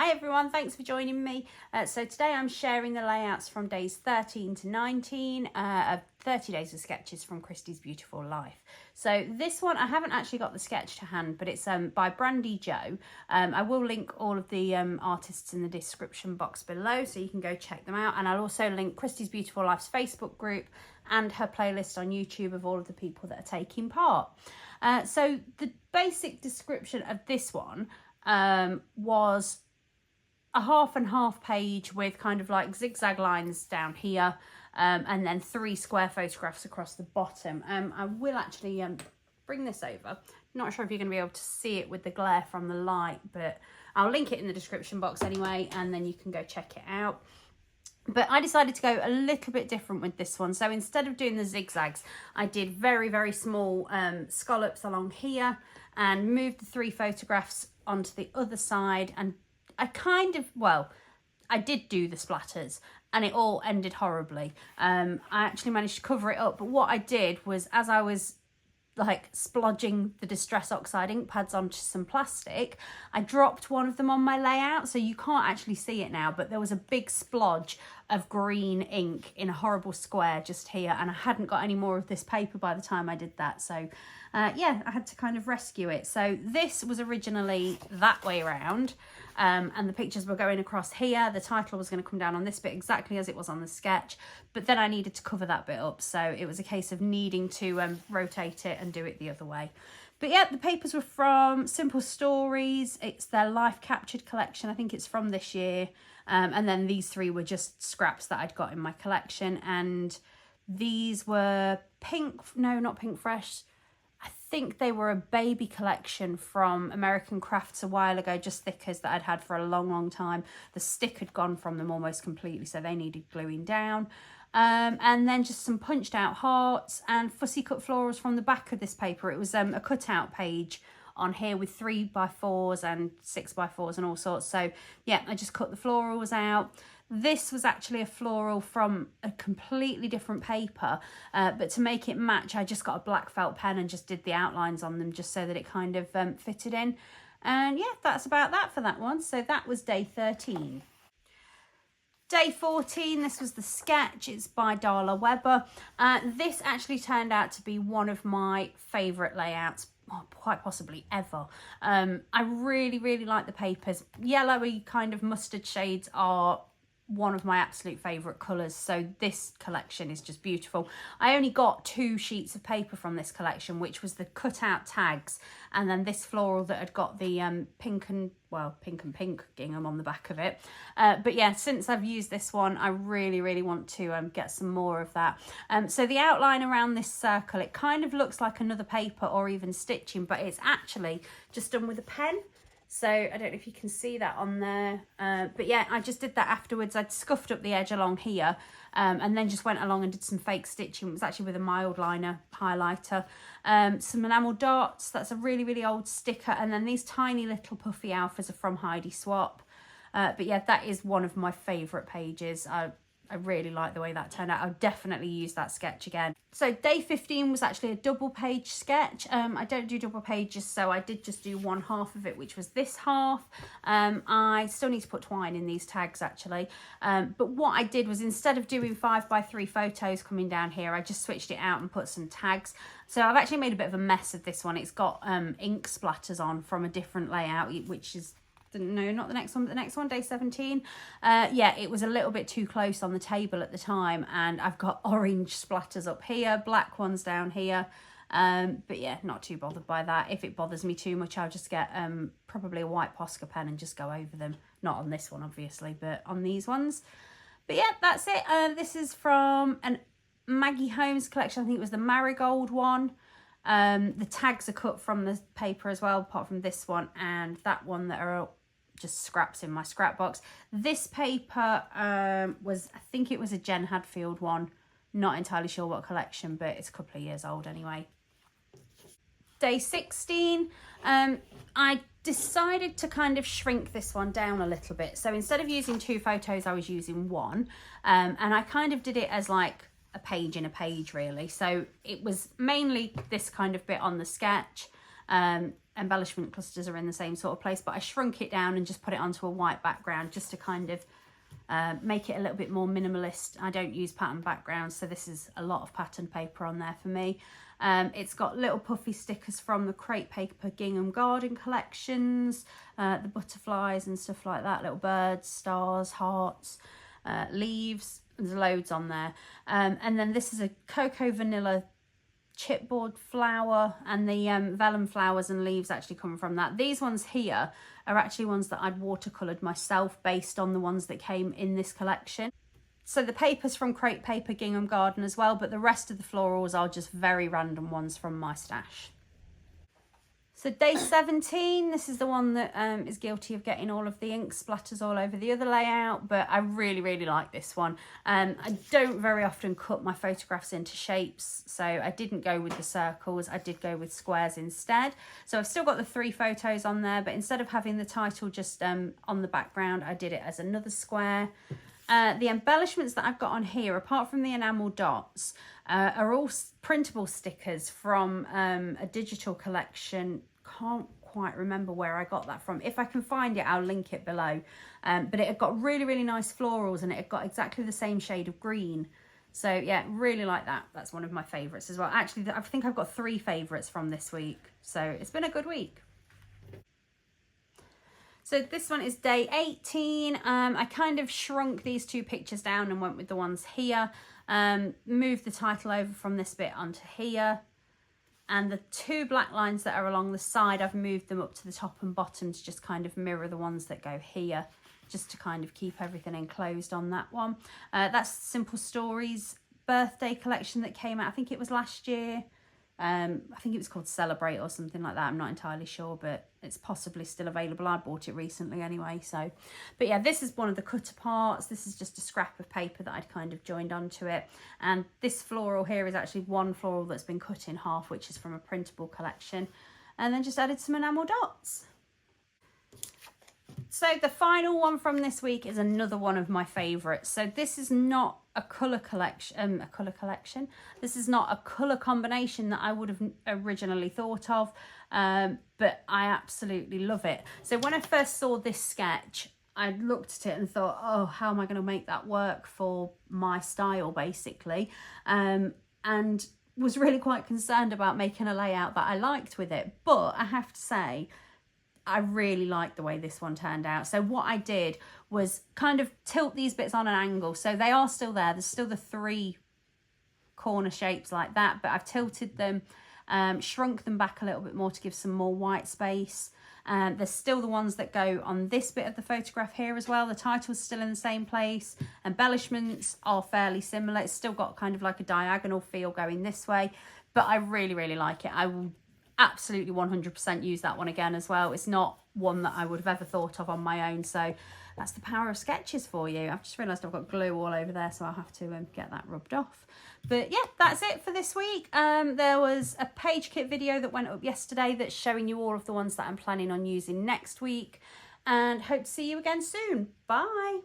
Hi everyone, thanks for joining me. So today I'm sharing the layouts from days 13 to 19 of 30 days of sketches from Christy's Beautiful Life. So this one, I haven't actually got the sketch to hand, but it's by Brandy Joe. I will link all of the artists in the description box below so you can go check them out. And I'll also link Christy's Beautiful Life's Facebook group and her playlist on YouTube of all of the people that are taking part. So the basic description of this one was a half and half page with kind of like zigzag lines down here, and then 3 square photographs across the bottom. I will actually bring this over. Not sure if you're going to be able to see it with the glare from the light, but I'll link it in the description box anyway, and then you can go check it out. But I decided to go a little bit different with this one. So instead of doing the zigzags, I did very, very small scallops along here and moved the 3 photographs onto the other side. And I did do the splatters and it all ended horribly. I actually managed to cover it up. But what I did was, as I was like splodging the Distress Oxide ink pads onto some plastic, I dropped one of them on my layout, so you can't actually see it now, but there was a big splodge of green ink in a horrible square just here, and I hadn't got any more of this paper by the time I did that, so yeah, I had to kind of rescue it. So this was originally that way around, and the pictures were going across here. The title was going to come down on this bit exactly as it was on the sketch, but then I needed to cover that bit up, so it was a case of needing to rotate it and do it the other way. But yeah, the papers were from Simple Stories. It's their Life Captured collection. I think it's from this year. And then these 3 were just scraps that I'd got in my collection. And these were not Pink Fresh. I think they were a baby collection from American Crafts a while ago, just stickers that I'd had for a long, long time. The stick had gone from them almost completely, so they needed gluing down. And then just some punched out hearts and fussy cut florals from the back of this paper. It was a cutout page on here with 3x4s and 6x4s and all sorts. So yeah, I just cut the florals out. This was actually a floral from a completely different paper, but to make it match, I just got a black felt pen and just did the outlines on them just so that it kind of fitted in. And yeah, that's about that for that one. So that was day 13. Day 14, this was the sketch. It's by Darla Weber. This actually turned out to be one of my favourite layouts, quite possibly ever. I really, really like the papers. Yellowy kind of mustard shades are one of my absolute favourite colours, so this collection is just beautiful. I only got 2 sheets of paper from this collection, which was the cutout tags and then this floral that had got the pink and pink gingham on the back of it. But yeah, since I've used this one, I really, really want to get some more of that. So the outline around this circle, it kind of looks like another paper or even stitching, but it's actually just done with a pen. So I don't know if you can see that on there, but yeah, I just did that afterwards. I'd scuffed up the edge along here, and then just went along and did some fake stitching. It was actually with a mild liner highlighter. Some enamel dots, that's a really, really old sticker, and then these tiny little puffy alphas are from Heidi Swap. But yeah, that is one of my favourite pages. I really like the way that turned out. I'll definitely use that sketch again. So day 15 was actually a double page sketch. I don't do double pages, so I did just do one half of it, which was this half. I still need to put twine in these tags actually. But what I did was, instead of doing 5x3 photos coming down here, I just switched it out and put some tags. So I've actually made a bit of a mess of this one. It's got ink splatters on from a different layout, which is, no, not the next one, but the next one, day 17. Yeah, it was a little bit too close on the table at the time, and I've got orange splatters up here, black ones down here. But yeah, not too bothered by that. If it bothers me too much, I'll just get probably a white Posca pen and just go over them. Not on this one, obviously, but on these ones. But yeah, that's it. This is from an Maggie Holmes collection. I think it was the Marigold one. The tags are cut from the paper as well, apart from this one and that one that are just scraps in my scrap box. This paper was, I think it was a Jen Hadfield one. Not entirely sure what collection, but it's a couple of years old anyway. Day 16, I decided to kind of shrink this one down a little bit. So instead of using 2 photos, I was using 1. And I kind of did it as like a page in a page really. So it was mainly this kind of bit on the sketch. embellishment clusters are in the same sort of place, but I shrunk it down and just put it onto a white background just to kind of make it a little bit more minimalist. I don't use pattern backgrounds, so this is a lot of pattern paper on there for me. It's got little puffy stickers from the Crepe Paper Gingham Garden collections, the butterflies and stuff like that, little birds, stars, hearts, leaves. There's loads on there. And then this is a cocoa vanilla chipboard flower, and the vellum flowers and leaves actually come from that. These ones here are actually ones that I'd watercoloured myself based on the ones that came in this collection. So the paper's from Crepe Paper Gingham Garden as well, but the rest of the florals are just very random ones from my stash. So day 17, this is the one that is guilty of getting all of the ink splatters all over the other layout, but I really, really like this one. I don't very often cut my photographs into shapes, so I didn't go with the circles, I did go with squares instead. So I've still got the 3 photos on there, but instead of having the title just on the background, I did it as another square. The embellishments that I've got on here, apart from the enamel dots, are all printable stickers from a digital collection. Can't quite remember where I got that from. If I can find it, I'll link it below. But it had got really, really nice florals, and it had got exactly the same shade of green. So yeah, really like that. That's one of my favourites as well. Actually, I think I've got 3 favourites from this week. So it's been a good week. So this one is day 18. I kind of shrunk these 2 pictures down and went with the ones here. Moved the title over from this bit onto here. And the 2 black lines that are along the side, I've moved them up to the top and bottom to just kind of mirror the ones that go here, just to kind of keep everything enclosed on that one. That's Simple Stories birthday collection that came out, I think it was last year. I think it was called Celebrate or something like that. I'm not entirely sure, but it's possibly still available. I bought it recently anyway. So, but yeah, this is one of the cut aparts. This is just a scrap of paper that I'd kind of joined onto it. And this floral here is actually one floral that's been cut in half, which is from a printable collection. And then just added some enamel dots. So the final one from this week is another one of my favourites. So this is not a colour collection, This is not a colour combination that I would have originally thought of, but I absolutely love it. So when I first saw this sketch, I looked at it and thought, oh, how am I going to make that work for my style, basically? And was really quite concerned about making a layout that I liked with it. But I have to say, I really like the way this one turned out. So what I did was kind of tilt these bits on an angle. So they are still there. There's still the 3 corner shapes like that, but I've tilted them, shrunk them back a little bit more to give some more white space. There's still the ones that go on this bit of the photograph here as well. The title's still in the same place. Embellishments are fairly similar. It's still got kind of like a diagonal feel going this way, but I really, really like it. I will absolutely 100% use that one again as well. It's not one that I would have ever thought of on my own, so that's the power of sketches for you. I've just realised I've got glue all over there, so I'll have to get that rubbed off. But yeah, that's it for this week. There was a page kit video that went up yesterday that's showing you all of the ones that I'm planning on using next week, and hope to see you again soon. Bye.